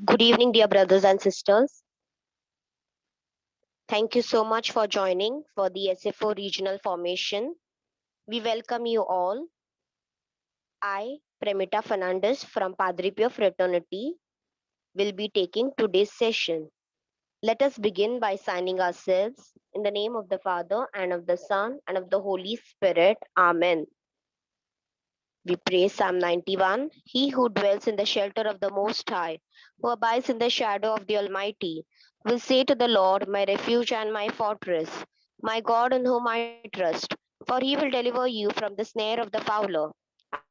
Good evening, dear brothers and sisters. Thank you so much for joining for the SFO regional formation. We welcome you all. I, Premita Fernandez from Padre Pio Fraternity, will be taking today's session. Let us begin by signing ourselves in the name of the Father and of the Son and of the Holy Spirit. Amen. We pray Psalm 91. He who dwells in the shelter of the Most High, who abides in the shadow of the Almighty, will say to the Lord, my refuge and my fortress, my God in whom I trust. For he will deliver you from the snare of the fowler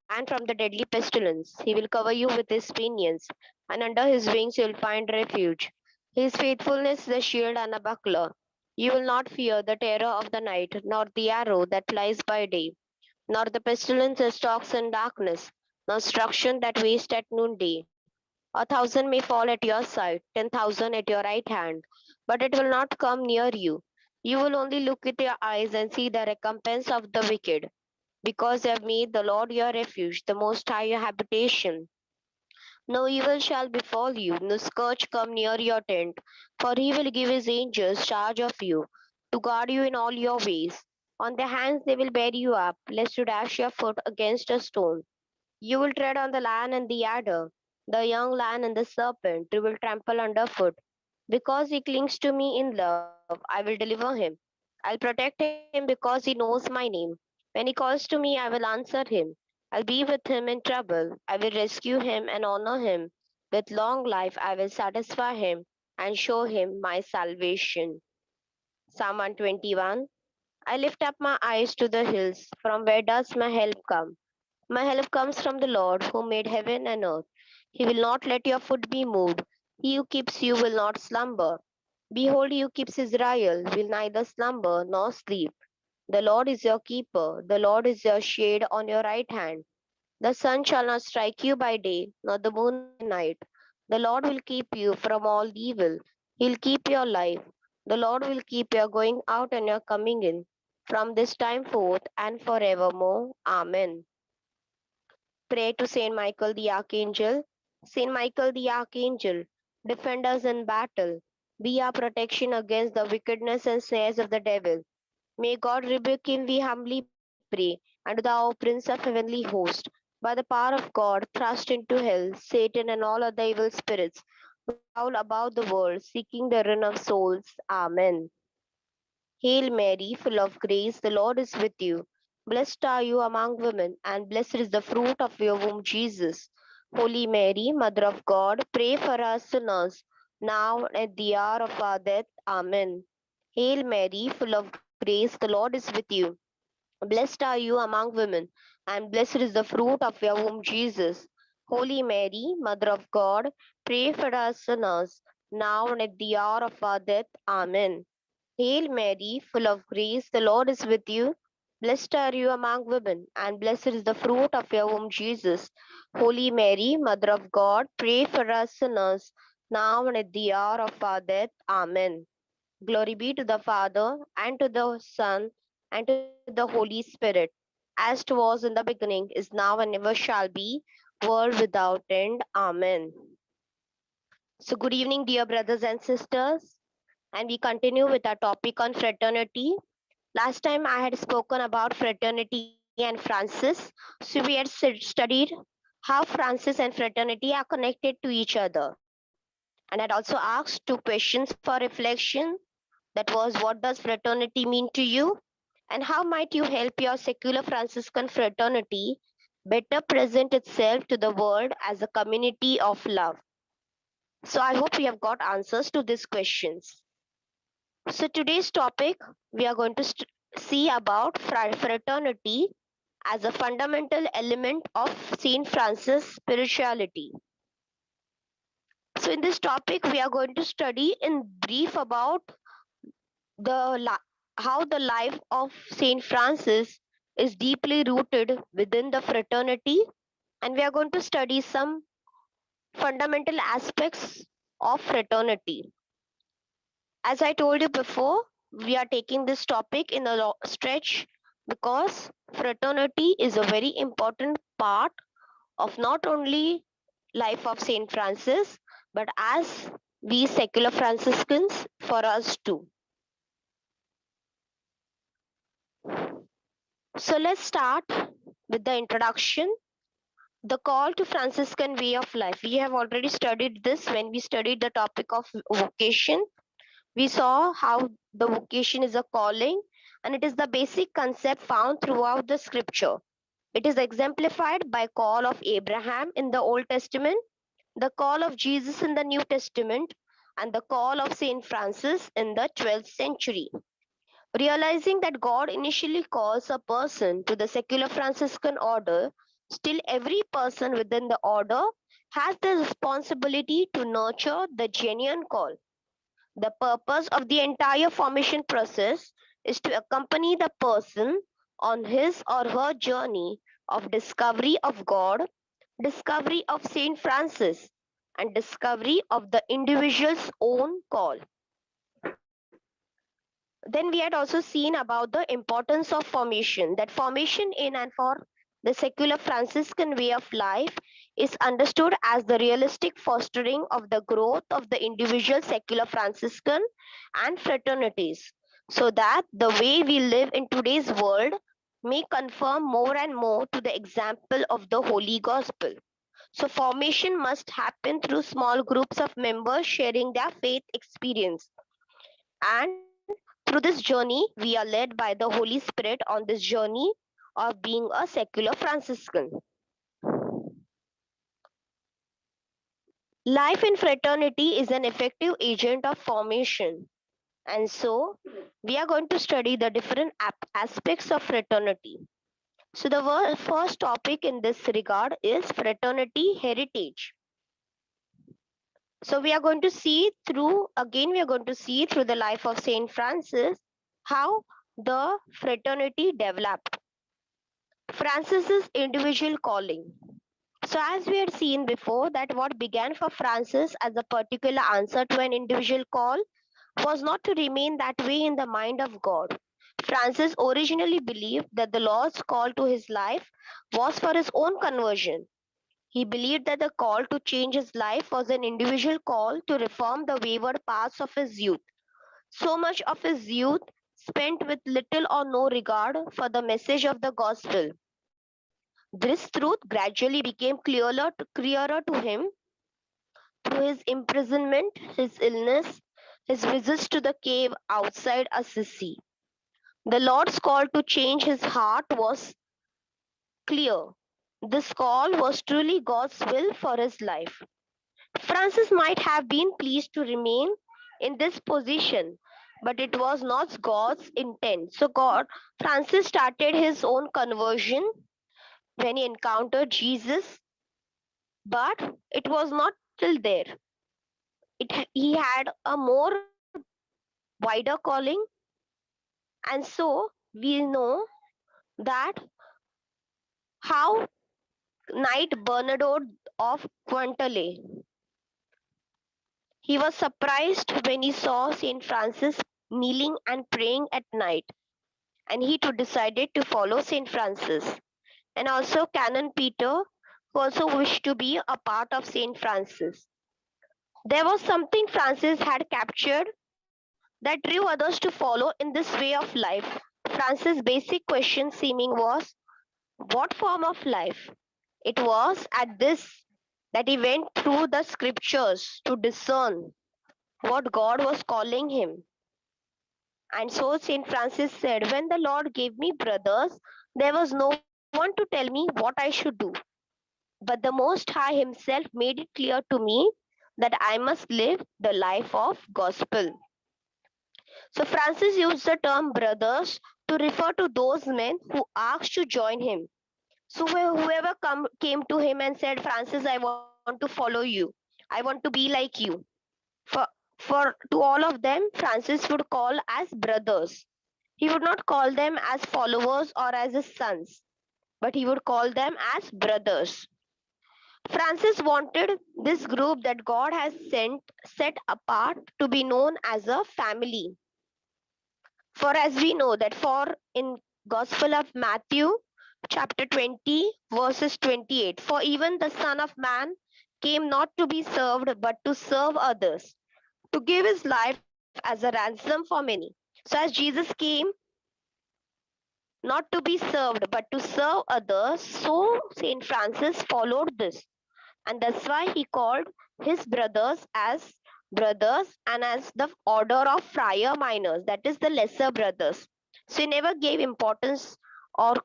and from the deadly pestilence. He will cover you with his pinions, and under his wings you will find refuge. His faithfulness is a shield and a buckler. You will not fear the terror of the night, nor the arrow that flies by day, nor the pestilence that stalks in darkness, nor destruction that wastes at noonday. 1,000 may fall at your side, 10,000 at your right hand, but it will not come near you. You will only look with your eyes and see the recompense of the wicked, because you have made the Lord your refuge, the Most High your habitation. No evil shall befall you, no scourge come near your tent, for he will give his angels charge of you, to guard you in all your ways. On their hands they will bear you up, lest you dash your foot against a stone. You will tread on the lion and the adder, the young lion and the serpent you will trample underfoot. Because he clings to me in love, I will deliver him. I'll protect him because he knows my name. When he calls to me, I will answer him. I'll be with him in trouble. I will rescue him and honor him. With long life, I will satisfy him and show him my salvation. Psalm 121. I lift up my eyes to the hills. From where does my help come? My help comes from the Lord who made heaven and earth. He will not let your foot be moved. He who keeps you will not slumber. Behold, he who keeps Israel will neither slumber nor sleep. The Lord is your keeper. The Lord is your shade on your right hand. The sun shall not strike you by day, nor the moon by night. The Lord will keep you from all evil. He'll keep your life. The Lord will keep your going out and your coming in from this time forth and forevermore. Amen. Pray to Saint Michael the Archangel. Saint Michael the Archangel, defend us in battle. Be our protection against the wickedness and snares of the devil. May God rebuke him, we humbly pray. And thou, Prince of heavenly host, by the power of God, thrust into hell Satan and all other evil spirits who prowl about the world, seeking the ruin of souls. Amen. Hail Mary, full of grace, the Lord is with you. Blessed are you among women, and blessed is the fruit of your womb, Jesus. Holy Mary, Mother of God, pray for us sinners, now and at the hour of our death. Amen. Hail Mary, full of grace, the Lord is with you. Blessed are you among women, and blessed is the fruit of your womb, Jesus. Holy Mary, Mother of God, pray for us sinners, now and at the hour of our death. Amen. Hail Mary, full of grace, the Lord is with you. Blessed are you among women, and blessed is the fruit of your womb, Jesus. Holy Mary, Mother of God, pray for us sinners, now and at the hour of our death. Amen. Glory be to the Father, and to the Son, and to the Holy Spirit, as it was in the beginning, is now, and ever shall be, world without end. Amen. So, good evening, dear brothers and sisters, and we continue with our topic on fraternity. Last time I had spoken about fraternity and Francis. So we had studied how Francis and fraternity are connected to each other. And had also asked two questions for reflection. That was, what does fraternity mean to you? And how might you help your secular Franciscan fraternity better present itself to the world as a community of love? So I hope we have got answers to these questions. So today's topic, we are going to see about fraternity as a fundamental element of Saint Francis spirituality. So in this topic, we are going to study in brief about how the life of Saint Francis is deeply rooted within the fraternity, and we are going to study some fundamental aspects of fraternity. As I told you before, we are taking this topic in a stretch because fraternity is a very important part of not only life of Saint Francis but as we secular Franciscans, for us too. So let's start with the introduction. The call to Franciscan way of life. We have already studied this when we studied the topic of vocation. We saw how the vocation is a calling, and it is the basic concept found throughout the scripture. It is exemplified by call of Abraham in the Old Testament, the call of Jesus in the New Testament, and the call of Saint Francis in the 12th century. Realizing that God initially calls a person to the secular Franciscan order, still every person within the order has the responsibility to nurture the genuine call. The purpose of the entire formation process is to accompany the person on his or her journey of discovery of God, discovery of Saint Francis, and discovery of the individual's own call. Then we had also seen about the importance of formation, that formation in and for the secular Franciscan way of life is understood as the realistic fostering of the growth of the individual secular Franciscan and fraternities, so that the way we live in today's world may conform more and more to the example of the Holy Gospel. So formation must happen through small groups of members sharing their faith experience. And through this journey, we are led by the Holy Spirit on this journey of being a secular Franciscan. Life in fraternity is an effective agent of formation. And so, we are going to study the different aspects of fraternity. So, the first topic in this regard is fraternity heritage. So, we are going to see through the life of Saint Francis how the fraternity developed. Francis's individual calling. So, as we had seen before, that what began for Francis as a particular answer to an individual call was not to remain that way in the mind of God. Francis originally believed that the Lord's call to his life was for his own conversion. He believed that the call to change his life was an individual call to reform the wayward paths of his youth. So much of his youth spent with little or no regard for the message of the gospel. This truth gradually became clearer to him through his imprisonment, his illness, his visits to the cave outside Assisi. The Lord's call to change his heart was clear. This call was truly God's will for his life. Francis might have been pleased to remain in this position, but it was not God's intent. So Francis started his own conversion when he encountered Jesus, but it was not till there. He had a more wider calling, and so we know that how Knight Bernardo of Quintale, he was surprised when he saw Saint Francis kneeling and praying at night, and he too decided to follow Saint Francis. And also Canon Peter, who also wished to be a part of Saint Francis. There was something Francis had captured that drew others to follow in this way of life. Francis' basic question seeming was, what form of life? It was at this that he went through the scriptures to discern what God was calling him. And so St. Francis said, when the Lord gave me brothers, there was no one to tell me what I should do. But the Most High Himself made it clear to me that I must live the life of gospel. So Francis used the term brothers to refer to those men who asked to join him. So whoever came to him and said, Francis, I want to follow you. I want to be like you. For, for to all of them, Francis would call as brothers. He would not call them as followers or as his sons, but he would call them as brothers. Francis wanted this group that God has set apart to be known as a family. For as we know that for in Gospel of Matthew chapter 20 verses 28, for even the Son of Man came not to be served, but to serve others, to give his life as a ransom for many. So, as Jesus came not to be served, but to serve others, so Saint Francis followed this. And that's why he called his brothers as brothers and as the order of friar minors, that is the lesser brothers. So, he never gave importance or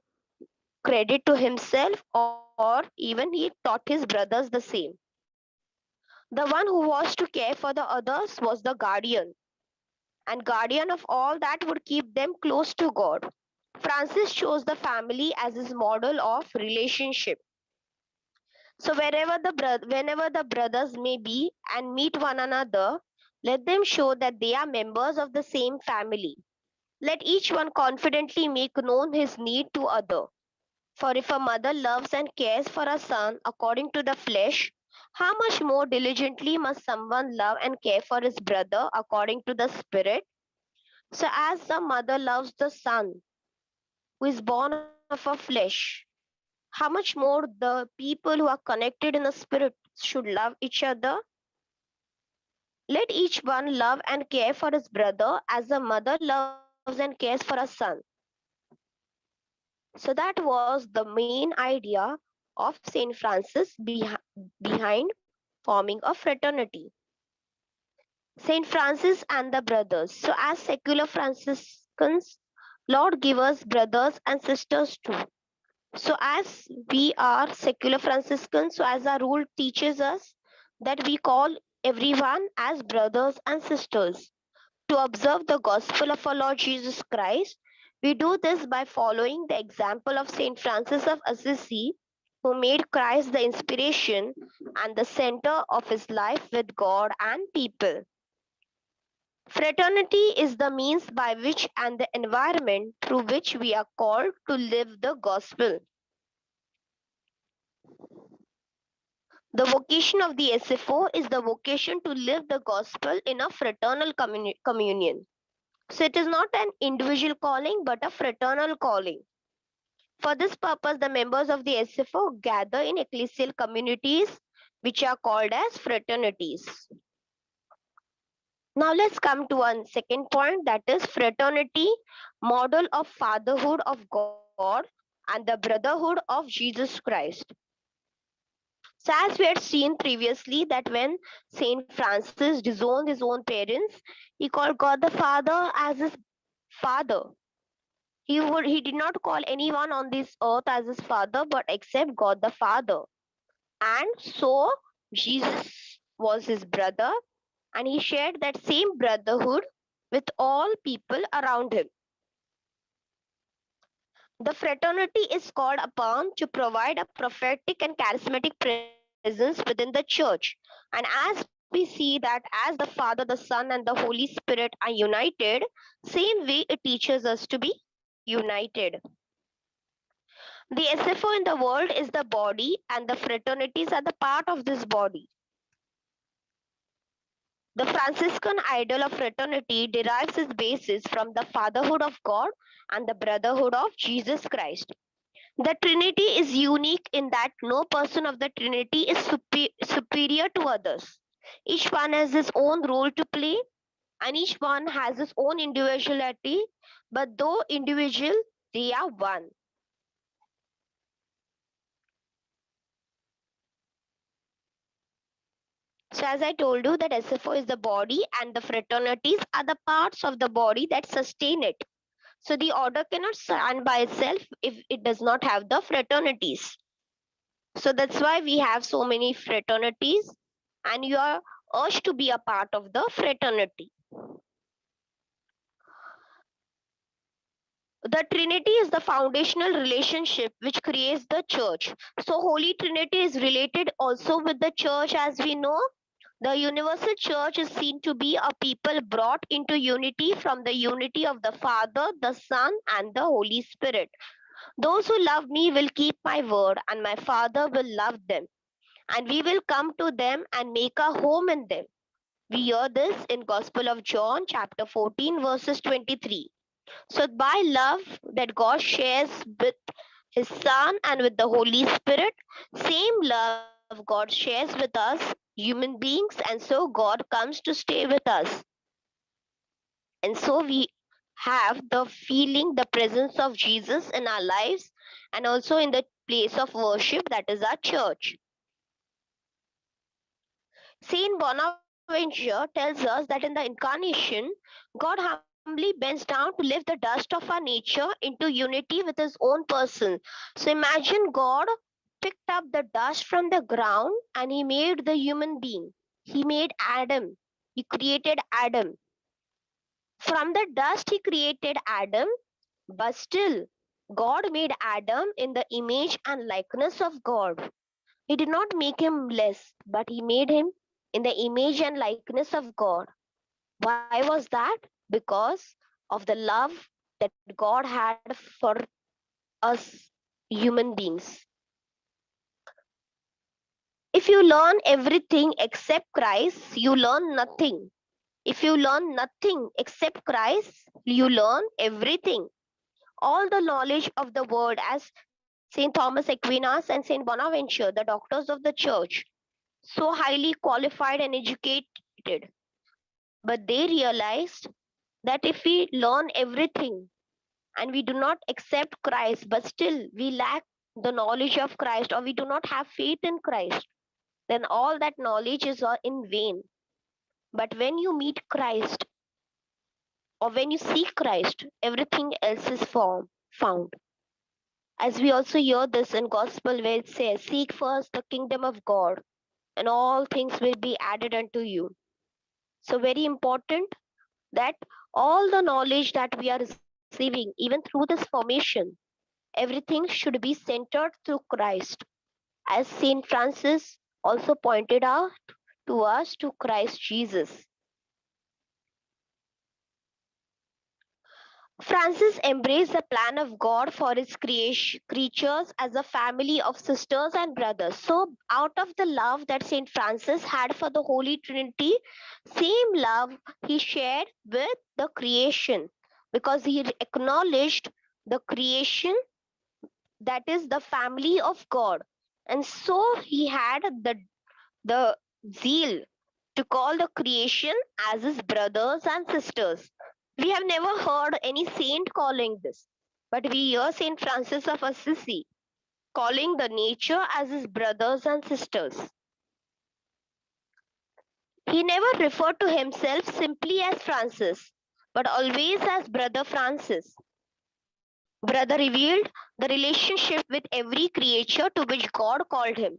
credit to himself, or even he taught his brothers the same. The one who was to care for the others was the guardian, and guardian of all that would keep them close to God. Francis chose the family as his model of relationship. So whenever the brothers may be and meet one another, let them show that they are members of the same family. Let each one confidently make known his need to other. For if a mother loves and cares for a son according to the flesh, how much more diligently must someone love and care for his brother according to the spirit? So, as the mother loves the son who is born of her flesh, how much more the people who are connected in the spirit should love each other? Let each one love and care for his brother as a mother loves and cares for a son. So that was the main idea of Saint Francis behind forming a fraternity. Saint Francis and the brothers. So as secular Franciscans, Lord give us brothers and sisters too. So as we are secular Franciscans, so as our rule teaches us that we call everyone as brothers and sisters to observe the gospel of our Lord Jesus Christ. We do this by following the example of Saint Francis of Assisi, who made Christ the inspiration and the center of his life with God and people. Fraternity is the means by which and the environment through which we are called to live the gospel. The vocation of the SFO is the vocation to live the gospel in a fraternal communion. So it is not an individual calling but a fraternal calling. For this purpose, the members of the SFO gather in ecclesial communities which are called as fraternities. Now let's come to one second point, that is fraternity, model of fatherhood of God and the brotherhood of Jesus Christ. So as we had seen previously that when Saint Francis disowned his own parents, he called God the Father as his father. He did not call anyone on this earth as his father, but except God the Father. And so Jesus was his brother, and he shared that same brotherhood with all people around him. The fraternity is called upon to provide a prophetic and charismatic presence within the church. And as we see that as the Father, the Son, and the Holy Spirit are united, same way it teaches us to be united. The SFO in the world is the body, and the fraternities are the part of this body. The Franciscan ideal of fraternity derives its basis from the fatherhood of God and the brotherhood of Jesus Christ. The Trinity is unique in that no person of the Trinity is superior to others. Each one has his own role to play, and each one has his own individuality, but though individual, they are one. So, as I told you, that SFO is the body, and the fraternities are the parts of the body that sustain it. So, the order cannot stand by itself if it does not have the fraternities. So, that's why we have so many fraternities, and you are urged to be a part of the fraternity. The Trinity is the foundational relationship which creates the church. So, Holy Trinity is related also with the church, as we know. The universal church is seen to be a people brought into unity from the unity of the Father, the Son, and the Holy Spirit. Those who love me will keep my word, and my Father will love them, and we will come to them and make a home in them. We hear this in Gospel of John, chapter 14, verses 23. So, by love that God shares with His Son and with the Holy Spirit, same love God shares with us, human beings, and so God comes to stay with us. And so we have the feeling, the presence of Jesus in our lives and also in the place of worship that is our church. Saint Bonaventure tells us that in the incarnation, God humbly bends down to lift the dust of our nature into unity with his own person. So imagine God picked up the dust from the ground and he made the human being. He made Adam. He created Adam. From the dust, he created Adam, but still, God made Adam in the image and likeness of God. He did not make him less, but he made him in the image and likeness of God. Why was that? Because of the love that God had for us human beings. If you learn everything except Christ, you learn nothing. If you learn nothing except Christ, you learn everything. All the knowledge of the world, as St. Thomas Aquinas and St. Bonaventure, the doctors of the church, so highly qualified and educated. But they realized that if we learn everything and we do not accept Christ, but still we lack the knowledge of Christ or we do not have faith in Christ, then all that knowledge is all in vain. But when you meet Christ or when you seek Christ, everything else is found. As we also hear this in Gospel where it says, seek first the kingdom of God and all things will be added unto you. So, very important that all the knowledge that we are receiving, even through this formation, everything should be centered through Christ. As Saint Francis also pointed out to us to Christ Jesus. Francis embraced the plan of God for his creatures as a family of sisters and brothers. So, out of the love that Saint Francis had for the Holy Trinity, same love he shared with the creation because he acknowledged the creation that is the family of God. And so he had the zeal to call the creation as his brothers and sisters. We have never heard any saint calling this, but we hear Saint Francis of Assisi calling the nature as his brothers and sisters. He never referred to himself simply as Francis, but always as Brother Francis. Brother revealed the relationship with every creature to which God called him.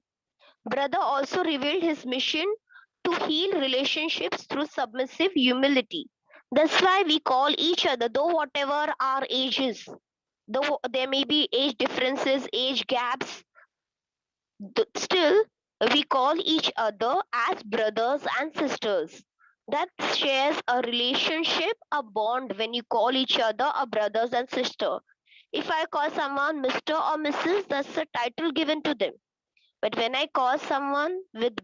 Brother also revealed his mission to heal relationships through submissive humility. That's why we call each other, though whatever our ages, though there may be age differences, age gaps, still we call each other as brothers and sisters. That shares a relationship, a bond when you call each other a brothers and sister. If I call someone Mr. or Mrs., that's a title given to them. But when I call someone with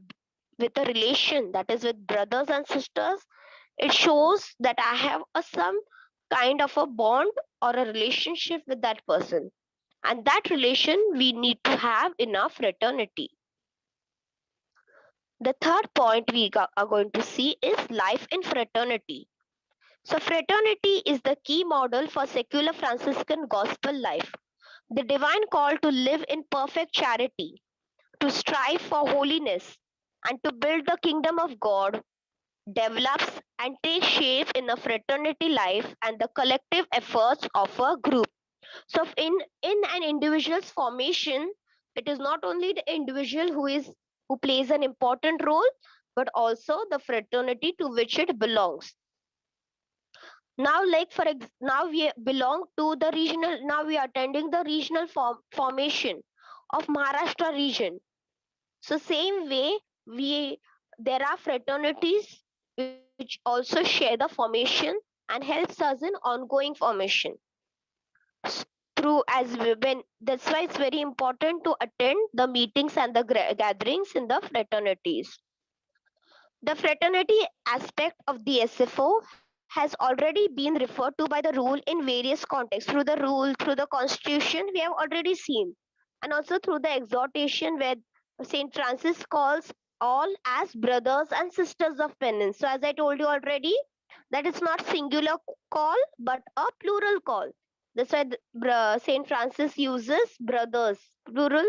a relation, that is with brothers and sisters, it shows that I have some kind of a bond or a relationship with that person. And that relation we need to have enough fraternity. The third point are going to see is life in fraternity. So, fraternity is the key model for secular Franciscan gospel life. The divine call to live in perfect charity, to strive for holiness, and to build the kingdom of God develops and takes shape in a fraternity life and the collective efforts of a group. So, in an individual's formation, it is not only the individual who plays an important role, but also the fraternity to which it belongs. Now, now we belong to the regional. Now we are attending the regional formation of Maharashtra region. So same way we there are fraternities which also share the formation and helps us in ongoing formation. Through when that's why it's very important to attend the meetings and the gatherings in the fraternities. The fraternity aspect of the SFO has already been referred to by the rule in various contexts. Through the rule, through the constitution, we have already seen, and also through the exhortation where Saint Francis calls all as brothers and sisters of penance. So, as I told you already, that is not singular call but a plural call. That's why Saint Francis uses brothers, plural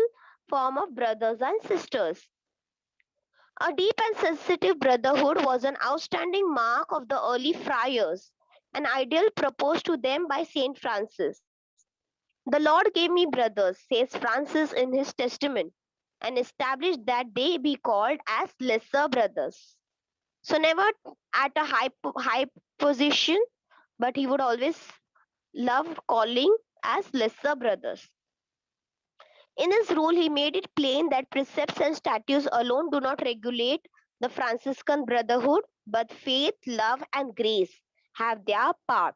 form of brothers and sisters. A deep and sensitive brotherhood was an outstanding mark of the early friars, an ideal proposed to them by Saint Francis. The Lord gave me brothers, says Francis in his testament, and established that they be called as lesser brothers. So never at a high position, but he would always love calling as lesser brothers. In his rule, he made it plain that precepts and statutes alone do not regulate the Franciscan brotherhood, but faith, love, and grace have their part.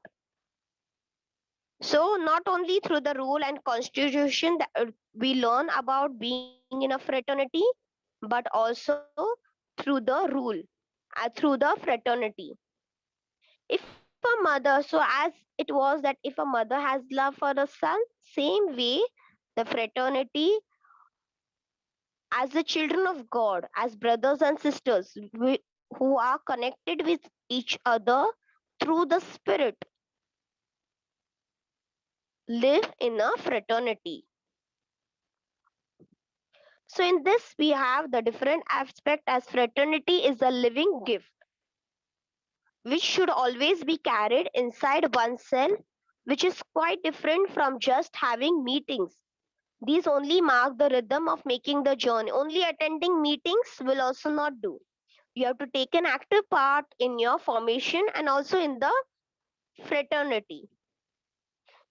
So, not only through the rule and constitution that we learn about being in a fraternity, but also through the rule, through the fraternity. If a mother, so as it was that if a mother has love for a son, same way the fraternity, as the children of God, as brothers and sisters who are connected with each other through the Spirit, live in a fraternity. So, in this, we have the different aspect as fraternity is a living gift which should always be carried inside oneself, which is quite different from just having meetings. These only mark the rhythm of making the journey. Only attending meetings will also not do. You have to take an active part in your formation and also in the fraternity.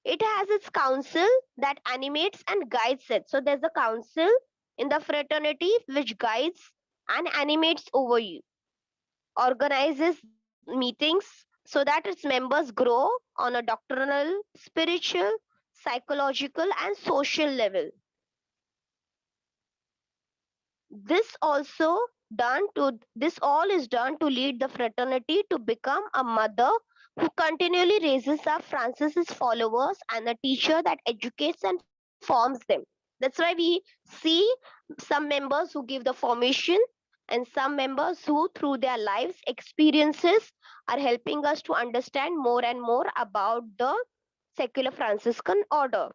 It has its council that animates and guides it. So there's a council in the fraternity which guides and animates over you, organizes meetings so that its members grow on a doctrinal, spiritual, psychological, and social level. This all is done to lead the fraternity to become a mother who continually raises up Francis's followers and a teacher that educates and forms them. That's why we see some members who give the formation and some members who through their lives experiences are helping us to understand more and more about the secular Franciscan order.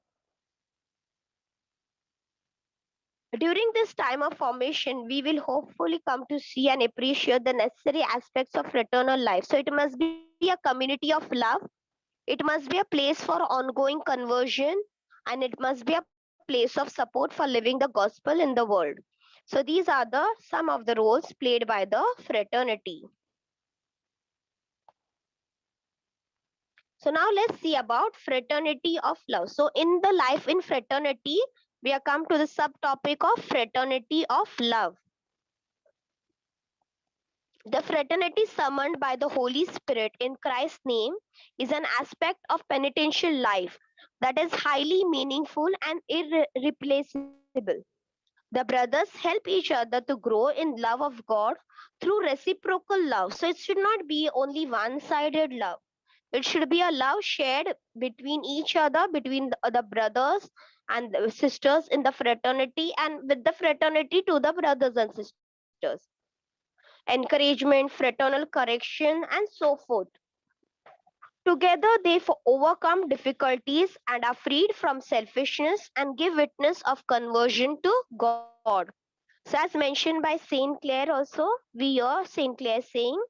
During this time of formation, we will hopefully come to see and appreciate the necessary aspects of fraternal life. So, it must be a community of love, it must be a place for ongoing conversion, and it must be a place of support for living the gospel in the world. So, these are the some of the roles played by the fraternity. So, now let's see about fraternity of love. So, in the life in fraternity, we have come to the subtopic of fraternity of love. The fraternity summoned by the Holy Spirit in Christ's name is an aspect of penitential life that is highly meaningful and irreplaceable. The brothers help each other to grow in love of God through reciprocal love. So it should not be only one sided love. It should be a love shared between each other, between the brothers and the sisters in the fraternity, and with the fraternity to the brothers and sisters. Encouragement, fraternal correction, and so forth. Together, they overcome difficulties and are freed from selfishness and give witness of conversion to God. So, as mentioned by Saint Clare, also, we hear Saint Clare saying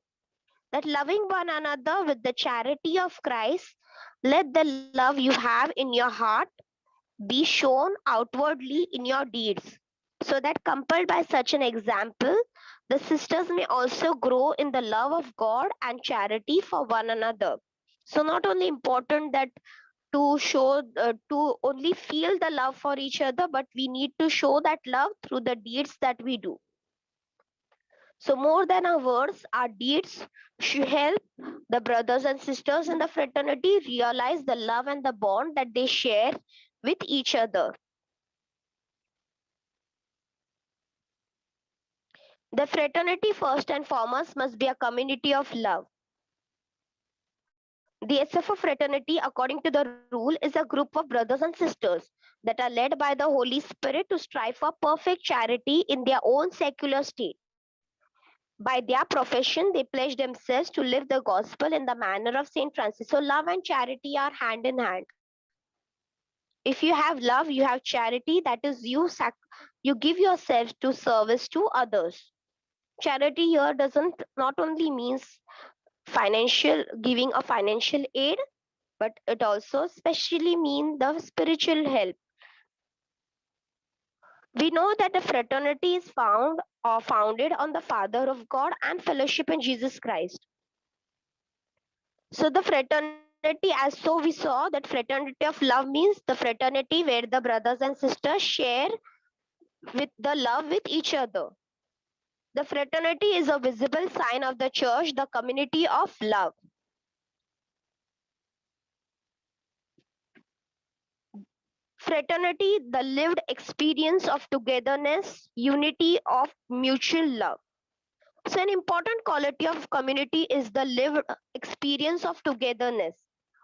that loving one another with the charity of Christ, let the love you have in your heart be shown outwardly in your deeds, so that compelled by such an example, the sisters may also grow in the love of God and charity for one another. So, not only important that to show, to only feel the love for each other, but we need to show that love through the deeds that we do. So, more than our words, our deeds should help the brothers and sisters in the fraternity realize the love and the bond that they share with each other. The fraternity, first and foremost, must be a community of love. The SFO fraternity, according to the rule, is a group of brothers and sisters that are led by the Holy Spirit to strive for perfect charity in their own secular state. By their profession, they pledge themselves to live the gospel in the manner of Saint Francis. So, love and charity are hand in hand. If you have love, you have charity. That is, you give yourself to service to others. Charity here doesn't not only means financial giving a financial aid, but it also especially mean the spiritual help. We know that the fraternity is found or founded on the Father of God and fellowship in Jesus Christ. So the fraternity, as so we saw that fraternity of love means the fraternity where the brothers and sisters share with the love with each other. The fraternity is a visible sign of the church, the community of love. Fraternity, the lived experience of togetherness, unity of mutual love. So, an important quality of community is the lived experience of togetherness.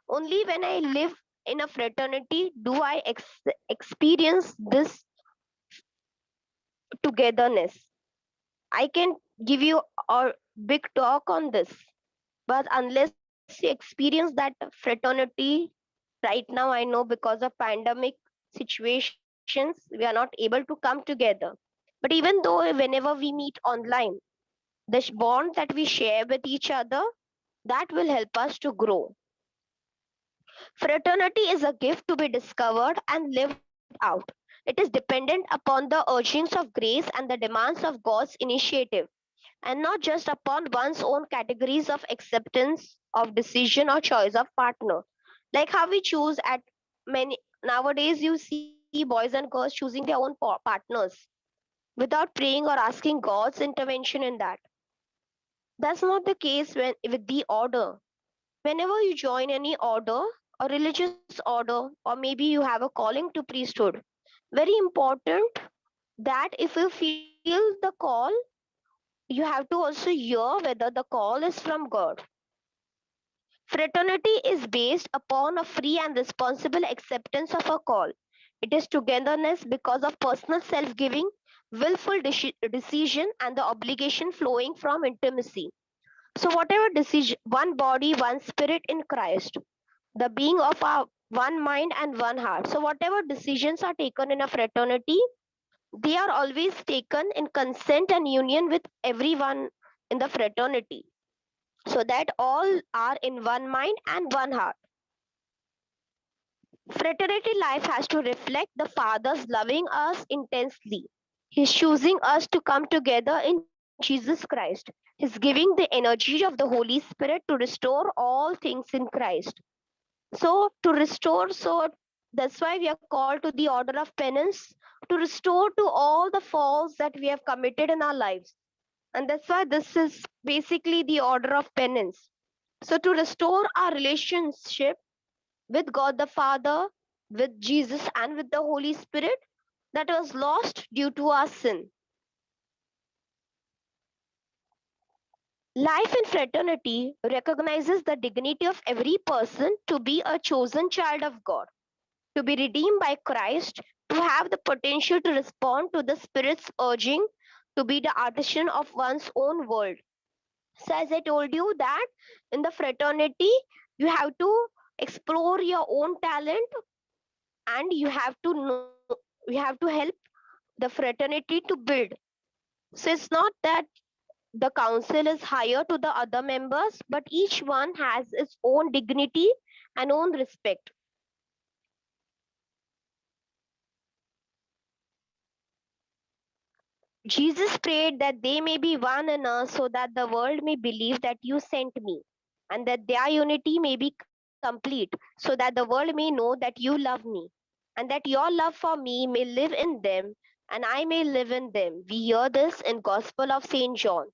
Only when I live in a fraternity do I experience this togetherness. I can give you a big talk on this, but unless you experience that fraternity, right now I know because of pandemic situations, we are not able to come together. But even though whenever we meet online, the bond that we share with each other, that will help us to grow. Fraternity is a gift to be discovered and lived out. It is dependent upon the urgings of grace and the demands of God's initiative, and not just upon one's own categories of acceptance of decision or choice of partner. Like how we choose at many nowadays, you see boys and girls choosing their own partners without praying or asking God's intervention in that. That's not the case when with the order. Whenever you join any order, a religious order, or maybe you have a calling to priesthood, very important that if you feel the call, you have to also hear whether the call is from God. Fraternity is based upon a free and responsible acceptance of a call. It is togetherness because of personal self giving, willful decision, and the obligation flowing from intimacy. So, whatever decision, one body, one spirit in Christ, the being of our one mind and one heart. So, whatever decisions are taken in a fraternity, they are always taken in consent and union with everyone in the fraternity, so that all are in one mind and one heart. Fraternity life has to reflect the Father's loving us intensely. He's choosing us to come together in Jesus Christ. He's giving the energy of the Holy Spirit to restore all things in Christ. So, to restore, so that's why we are called to the order of penance, to restore to all the faults that we have committed in our lives. And that's why this is basically the order of penance. So, to restore our relationship with God the Father, with Jesus, and with the Holy Spirit that was lost due to our sin. Life in fraternity recognizes the dignity of every person to be a chosen child of God, to be redeemed by Christ, to have the potential to respond to the Spirit's urging, to be the artisan of one's own world. So, as I told you, that in the fraternity, you have to explore your own talent, and you have to know, you have to help the fraternity to build. So, it's not that the council is higher to the other members, but each one has its own dignity and own respect. Jesus prayed that they may be one in us so that the world may believe that you sent me, and that their unity may be complete so that the world may know that you love me, and that your love for me may live in them and I may live in them. We hear this in Gospel of St. John.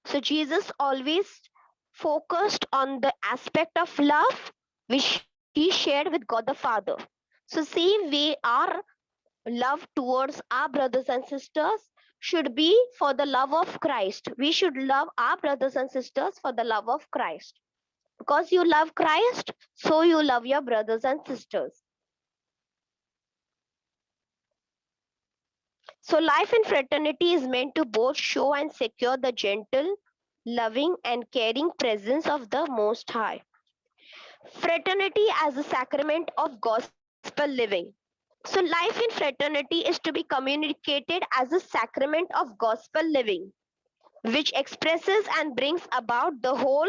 So Jesus always focused on the aspect of love which he shared with God the Father. So same way our love towards our brothers and sisters should be for the love of Christ. We should love our brothers and sisters for the love of Christ. Because you love Christ, so you love your brothers and sisters. So life in fraternity is meant to both show and secure the gentle, loving, and caring presence of the Most High. Fraternity as a sacrament of gospel living. So life in fraternity is to be communicated as a sacrament of gospel living, which expresses and brings about the whole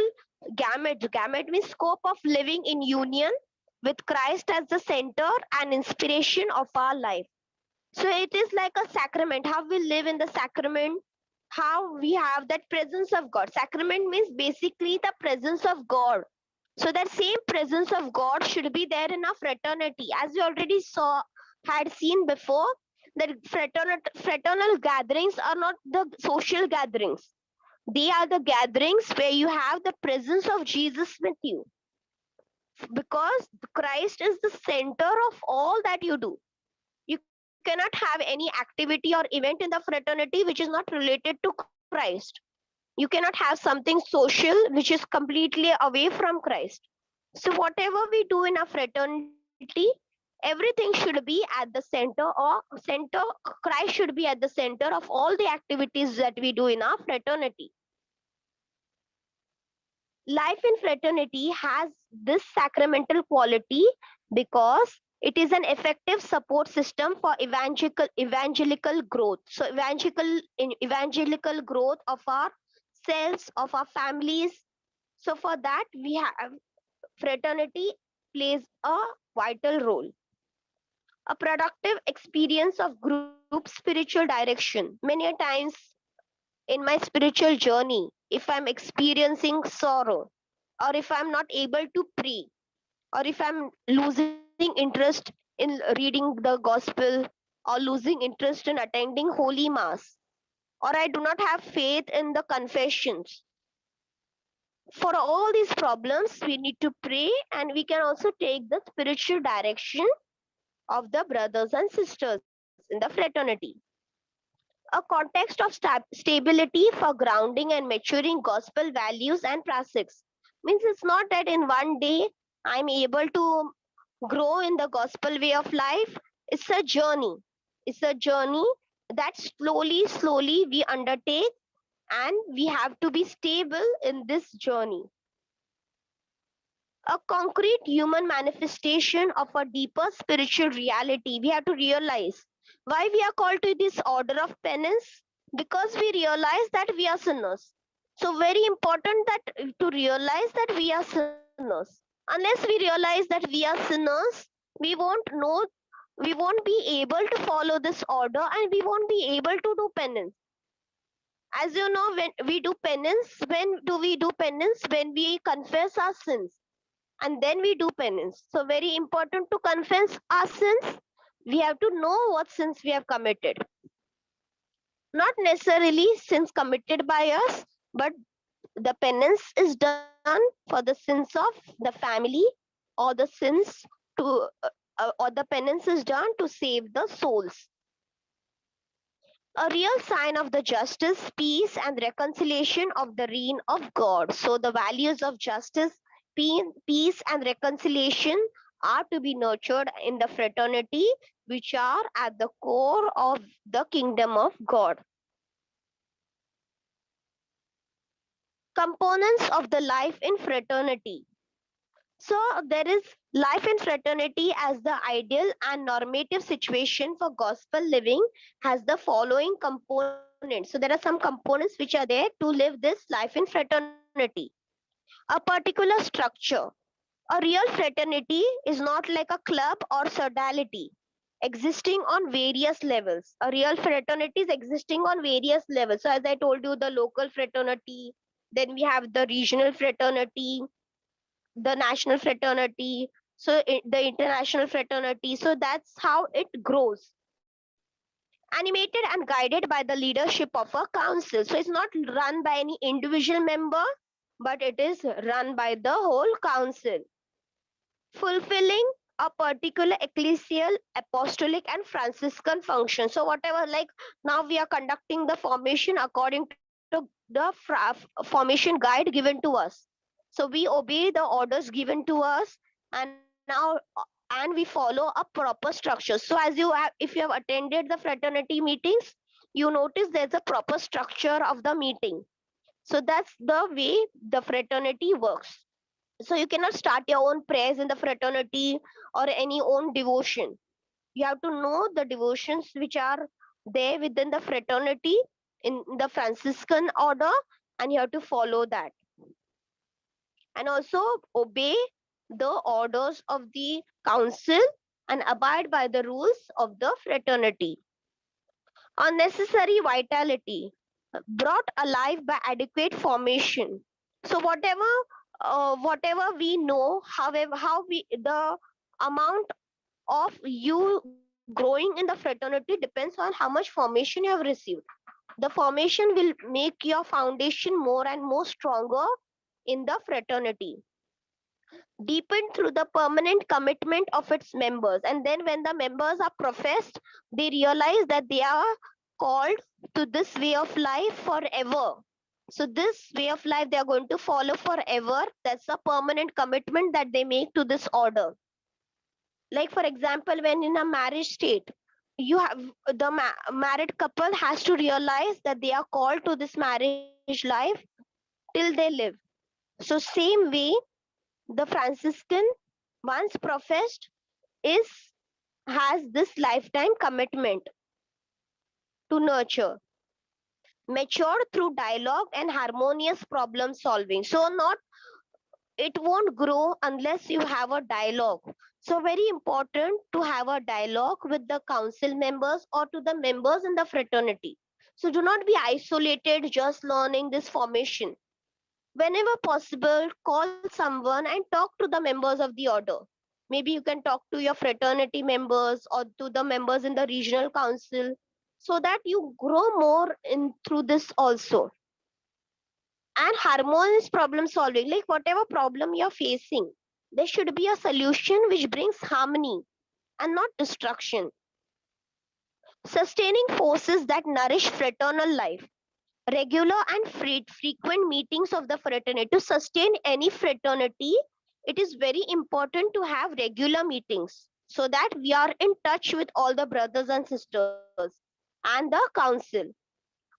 gamut. Gamut means scope of living in union with Christ as the center and inspiration of our life. So it is like a sacrament, how we live in the sacrament, how we have that presence of God. Sacrament means basically the presence of God. So that same presence of God should be there in our fraternity. As we already had seen before, that fraternal gatherings are not the social gatherings. They are the gatherings where you have the presence of Jesus with you. Because Christ is the center of all that you do. You cannot have any activity or event in the fraternity which is not related to Christ. You cannot have something social which is completely away from Christ. So whatever we do in our fraternity, everything should be at the center. Christ should be at the center of all the activities that we do in our fraternity. Life in fraternity has this sacramental quality because it is an effective support system for evangelical growth. So evangelical growth of our selves, of our families. So for that we have fraternity plays a vital role. A productive experience of group spiritual direction. Many a times in my spiritual journey, if I'm experiencing sorrow, or if I'm not able to pray, or if I'm losing interest in reading the gospel, or losing interest in attending holy mass, or I do not have faith in the confessions. For all these problems, we need to pray, and we can also take the spiritual direction of the brothers and sisters in the fraternity. A context of stability for grounding and maturing gospel values and practices. Means it's not that in one day I'm able to grow in the gospel way of life. It's a journey. It's a journey that slowly we undertake, and we have to be stable in this journey. A concrete human manifestation of a deeper spiritual reality. We have to realize why we are called to this order of penance, because we realize that we are sinners. So, very important that to realize that we are sinners. Unless we realize that we are sinners, we won't know, we won't be able to follow this order, and we won't be able to do penance. As you know, when we do penance, when do we do penance? When we confess our sins, and then we do penance. So, very important to confess our sins. We have to know what sins we have committed. Not necessarily sins committed by us, but the penance is done for the sins of the family, or the sins to or the penance is done to save the souls. A real sign of the justice, peace, and reconciliation of the reign of God. So, the values of justice, peace, and reconciliation are to be nurtured in the fraternity, which are at the core of the kingdom of God. Components of the life in fraternity. So, there is life in fraternity as the ideal and normative situation for gospel living has the following components. So, there are some components which are there to live this life in fraternity. A particular structure. A real fraternity is not like a club or sodality existing on various levels. A real fraternity is existing on various levels. So, as I told you, the local fraternity, then we have the regional fraternity, the national fraternity, so the international fraternity. So that's how it grows. Animated and guided by the leadership of a council. So it's not run by any individual member, but it is run by the whole council. Fulfilling a particular ecclesial, apostolic, and Franciscan function. So whatever, like now we are conducting the formation according to the formation guide given to us. So we obey the orders given to us, and now and we follow a proper structure. So as you have, if you have attended the fraternity meetings, you notice there's a proper structure of the meeting. So that's the way the fraternity works. So you cannot start your own prayers in the fraternity or any own devotion. You have to know the devotions which are there within the fraternity in the Franciscan order, and you have to follow that, and also obey the orders of the council and abide by the rules of the fraternity. Unnecessary vitality brought alive by adequate formation. So whatever we know, however, how we the amount of you growing in the fraternity depends on how much formation you have received. The formation will make your foundation more and more stronger in the fraternity, deepened through the permanent commitment of its members. And then when the members are professed, they realize that they are called to this way of life forever. So this way of life they are going to follow forever. That's a permanent commitment that they make to this order. Like for example, when in a marriage state, you have the married couple has to realize that they are called to this marriage life till they live. So same way, the Franciscan, once professed, is has this lifetime commitment to nurture, matured through dialogue and harmonious problem solving. So not it won't grow unless you have a dialogue. So very important to have a dialogue with the council members or to the members in the fraternity. So do not be isolated just learning this formation. Whenever possible, call someone and talk to the members of the order. Maybe you can talk to your fraternity members or to the members in the regional council, so that you grow more in through this also. And harmonious problem solving, like whatever problem you're facing, there should be a solution which brings harmony and not destruction. Sustaining forces that nourish fraternal life. Regular and frequent meetings of the fraternity. To sustain any fraternity, it is very important to have regular meetings so that we are in touch with all the brothers and sisters and the council.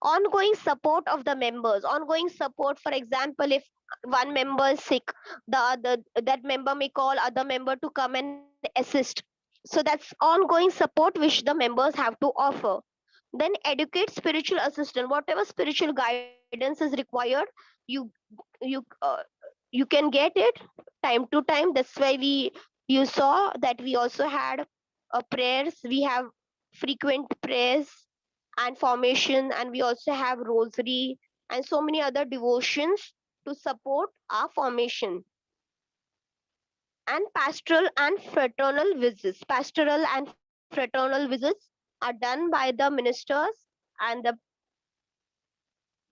Ongoing support of the members, ongoing support. For example, if one member is sick, the other that member may call other member to come and assist. So that's ongoing support which the members have to offer. Then educate spiritual assistant, whatever spiritual guidance is required, you you you can get it time to time. That's why you saw that we also had prayers. We have frequent prayers and formation, and we also have rosary and so many other devotions to support our formation. And pastoral and fraternal visits are done by the ministers and the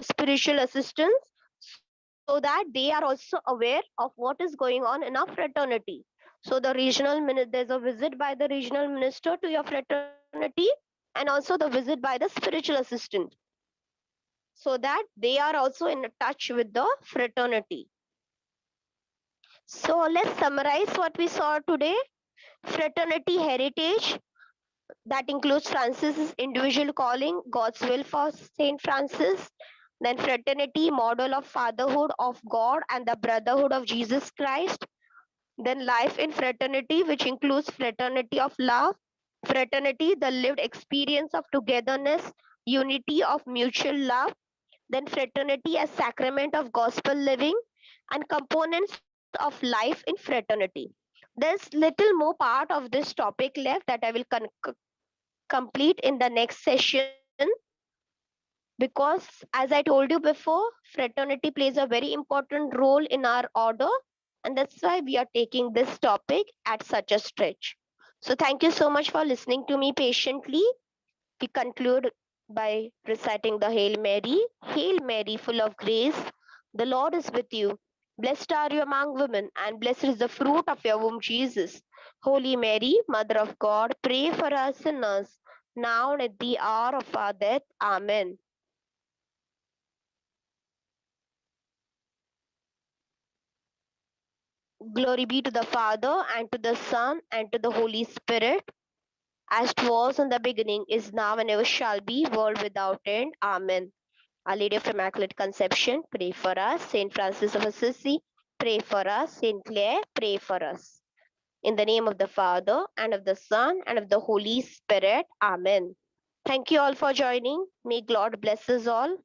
spiritual assistants, so that they are also aware of what is going on in our fraternity. So there's a visit by the regional minister to your fraternity, and also the visit by the spiritual assistant, so that they are also in touch with the fraternity. So let's summarize what we saw today. Fraternity heritage, that includes Francis's individual calling, God's will for Saint Francis, then fraternity, model of fatherhood of God and the brotherhood of Jesus Christ, then life in fraternity, which includes fraternity of love, fraternity, the lived experience of togetherness, unity of mutual love, then fraternity as sacrament of gospel living, and components of life in fraternity. There's little more part of this topic left that I will complete in the next session, because as I told you before, fraternity plays a very important role in our order, and that's why we are taking this topic at such a stretch. So thank you so much for listening to me patiently. We conclude by reciting the Hail Mary. Hail Mary, full of grace, the Lord is with you. Blessed are you among women, and blessed is the fruit of your womb, Jesus. Holy Mary, Mother of God, pray for us sinners, now and at the hour of our death. Amen. Glory be to the Father, and to the Son, and to the Holy Spirit, as it was in the beginning, is now, and ever shall be, world without end. Amen. Our Lady of Immaculate Conception, pray for us. Saint Francis of Assisi, pray for us. Saint Clare, pray for us. In the name of the Father, and of the Son, and of the Holy Spirit. Amen. Thank you all for joining. May God bless us all.